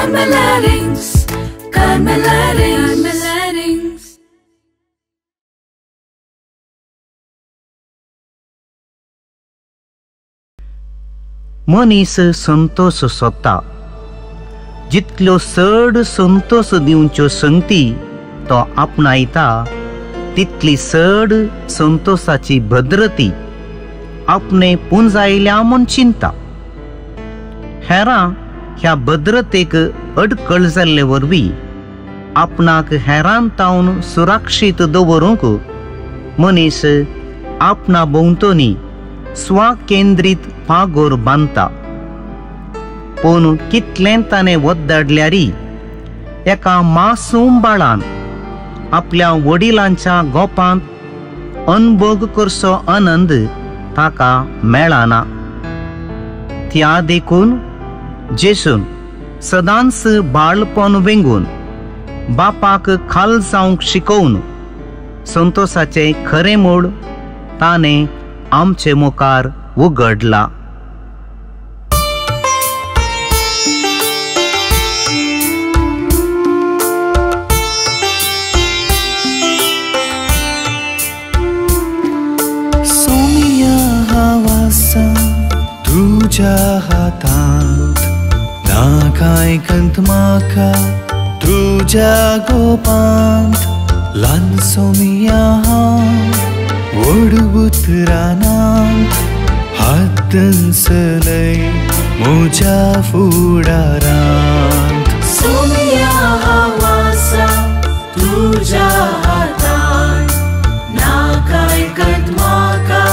Carmelarings, Carmelarings. मनीस संतोष सोदता. जितल्यो चड संतोष दिवच्यो संगती तो आपणायता तितली चड संतोषाची भद्रती आपणे पुंजायल्या म्हूण चिंता. हेरां ह्या भद्रतेक अडकळ जाल्ले वरवीं आपणाक हेरां तावन सुरक्षीत दवरूंक मनीस आपणा भोंवतणी स्वकेंद्रीत पागोर बांदता. पूण कितलें ताणें वद्दाडल्यारी एका मासूम बाळान आपल्या वडिलांच्या गोपांत अनुभव करचो आनंद ताका मेळना. त्या देखून जेसून सदांच बाळपण वेंगून बापाक खाल जावंक शिकोवन संतोषाचें खरें मूळ ताणें आमचे मुखार उगडला. तुझ्या हातांत नाकायकंत म्हाका तुझ्या गोपांत ल्हान सोमिया व्हड उतरांत हात दंसलय म्हज्या फुडारांत. सोमिया हावासा तुझ्या हातांत नाकायकंत म्हाका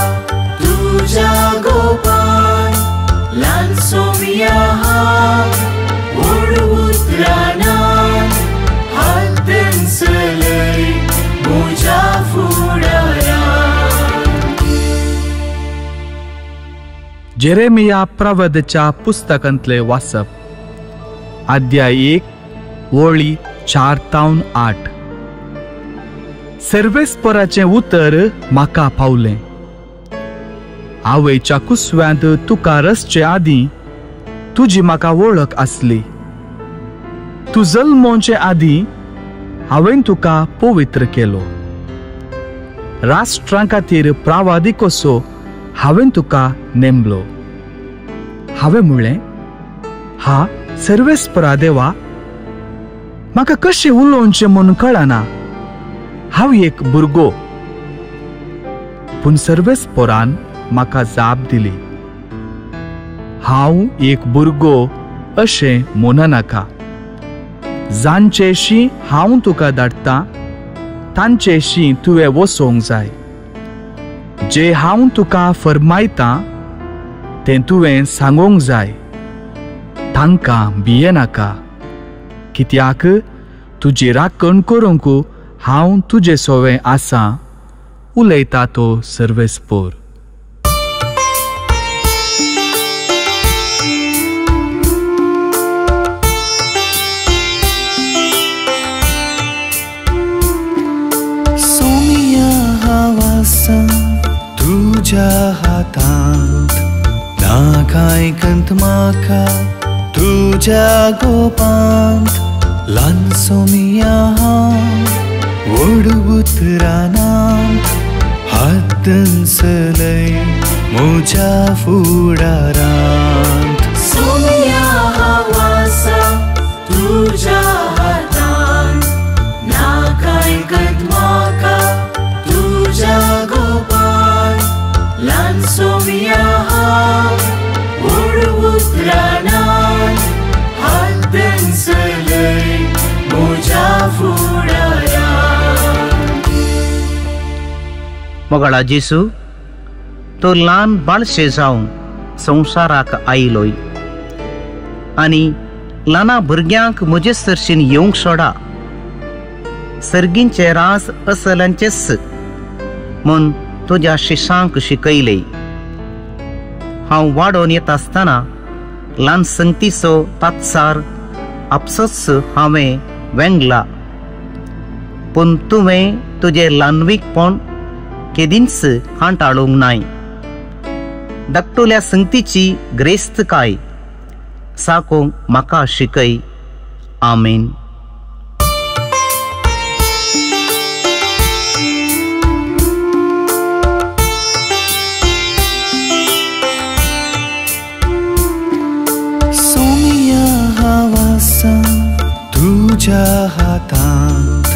तुझ्या गोपांत ल्हान सोमिया व्हड उतरांत हात दंसलय म्हज्या फुडारांत. जेरेमिया प्रवदच्या पुस्तकांतले वाचप. अध्याय 1 वळी 4 ते 8. सर्वेस्पराचें उतर म्हाका पावलें. आवयच्या कुसव्यांत तुका रसचे आदीं तुजी म्हाका वळख आसली. तूं जल्मोवचे आदीं हांवें तुका पवित्र केलो. राष्ट्रां खातीर प्रावादीक कसो हांवें तुका नेमलो. हांवें म्हणलें, हा सर्वेस्परा देवा, म्हाका कशें उलोवचें म्हूण कळना. हांव एक भुरगो. पूण सर्वेस्परान म्हाका जाप दिली, हांव एक भुरगो अशें म्हणनाका. जांचेशी हांव तुका धाडटां तांचेशी तुवें वचोंक जाय. जे हांव तुका फरमायतां तें तुवें सांगोंक जाय. तांकां भियेनाका, कित्याक तुजी राखण करूंक हांव तुजे सोवें आसां, उलयता तो सर्वेस्पर. तुझ्या हातांत नाकायकंत म्हाका तुझ्या गोपांत ल्हान सोमिया व्हड उतरांत हात दंसलय म्हज्या फुडारांत. सोमिया हावासा तुझ्या हातांत नाकायकंत म्हाका तुझ्या गोपांत ल्हान सोमिया व्हड उतरांत हात दंसलय म्हज्या फुडारांत. मोगळा जेसू, तो ल्हान बाळशे जावन संवसाराक आयलोय आनी ल्हाना भुरग्यांक म्हजे सरशीन येवंक सोडा. सर्गींचे रास असल्यांचेच म्हूण तुज्या शिश्यांक शिकयले. हांव वाडोवन येता आसतना ल्हान संगतीचो तात्सार आपसोच हांवें वेंगला. पूण तुवें तुजें ल्हानवीकपण केदींच हांटाळूंक नाय. धाकटुल्या संगतीची ग्रेस्तकाय साकोंक म्हाका शिकय. आमेन. तुझ्या हातांत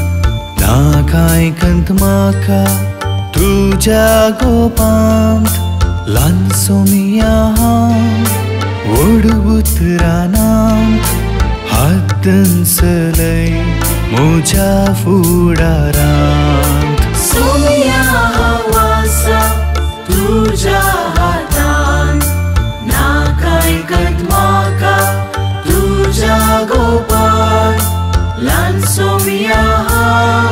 नाकायकंत म्हाका तुझ्या गोपांत ल्हान सोमिया हांव व्हड उतरांत हात दंसलय म्हज्या फुडारांत. सोमिया हांव आसा तुझ्या हातांत नाकायकंत म्हाका तुझ्या गोपांत ल्हान सोमिया हांव